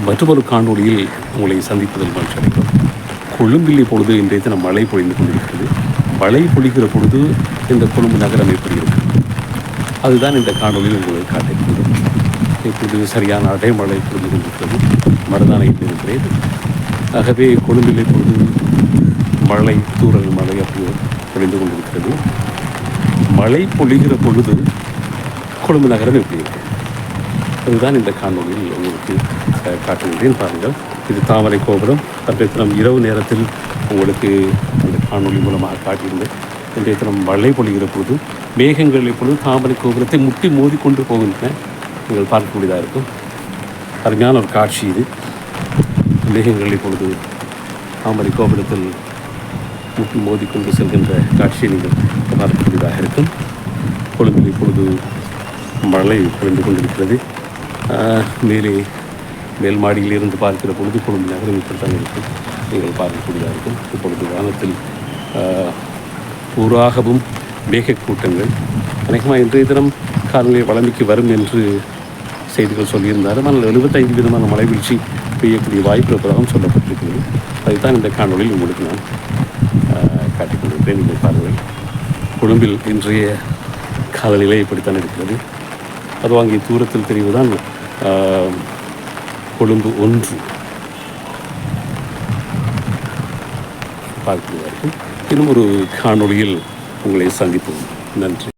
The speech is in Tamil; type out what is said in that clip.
மற்றொரு காணொளியில் உங்களை சந்திப்பதில் மகிழ்ச்சி அடைகிறோம். கொழும்பில் இப்பொழுது இன்றைய தினம் மழை பொழிந்து கொண்டிருக்கிறது. மழை பொழிகிற பொழுது இந்த கொழும்பு நகரம் எப்படி இருக்கிறது, அதுதான் இந்த காணொளியில் உங்களுக்கு காட்டியிருக்கிறோம். இப்பொழுது சரியான அடைமழை பொழிந்து கொண்டிருக்கிறது. மருதானையில் இருக்கிறேன். ஆகவே கொழும்பில் இப்பொழுது மழை, தூறல் மழை அப்படி பொழிந்து கொண்டிருக்கிறது. மழை பொழிகிற பொழுது கொழும்பு நகரம் எப்படி இருக்கு, அதுதான் இந்த காணொலியில் உங்களுக்கு காட்டுகின்றேன். பாருங்கள், இது தாமரை கோபுரம். அன்றைய தினம் இரவு நேரத்தில் உங்களுக்கு அந்த காணொலி மூலமாக காட்டியிருந்தேன். இன்றைய தினம் மழை பொழிகிற பொழுது மேகங்கள் இப்பொழுது தாமரை கோபுரத்தை முட்டி மோதி கொண்டு போகின்றன. நீங்கள் பார்க்கக்கூடியதாக இருக்கும். அருமையான ஒரு காட்சி இது. மேகங்கள் இப்பொழுது தாமரை கோபுரத்தில் முட்டி மோதி கொண்டு செல்கின்ற காட்சியை நீங்கள் பார்க்கக்கூடியதாக இருக்கும். கொழும்பில் இப்பொழுது மழை பொழிந்து கொண்டிருக்கிறது. மேல் மாடியில் இருந்து பார்க்கிற பொழுது கொழும்பு நகரம் இப்படித்தான் இருக்கும், நீங்கள் பார்க்கக்கூடியதாக இருக்கும். இப்பொழுது வானத்தில் பூராகவும் மேகக்கூட்டங்கள். அநேகமாக இன்றைய தினம் காலநிலை வளமைக்கு வரும் என்று செய்திகள் சொல்லியிருந்தாலும், ஆனால் 75% மழை வீழ்ச்சி பெய்யக்கூடிய வாய்ப்பு இருப்பதாகவும் சொல்லப்பட்டிருக்கிறது. அதுதான் இந்த காணொலியில் உங்களுக்கு நான் காட்டிக் கொண்டிருக்கிறேன். நீங்கள் பாருங்கள், கொழும்பில் இன்றைய காலநிலை இப்படித்தான் இருக்கிறது. அது அங்கே தூரத்தில் தெரிவுதான் கொழும்பு 1 பார்க்கிறதா இருக்கும். இன்னும் ஒரு காணொளியில் உங்களை சந்திப்போம். நன்றி.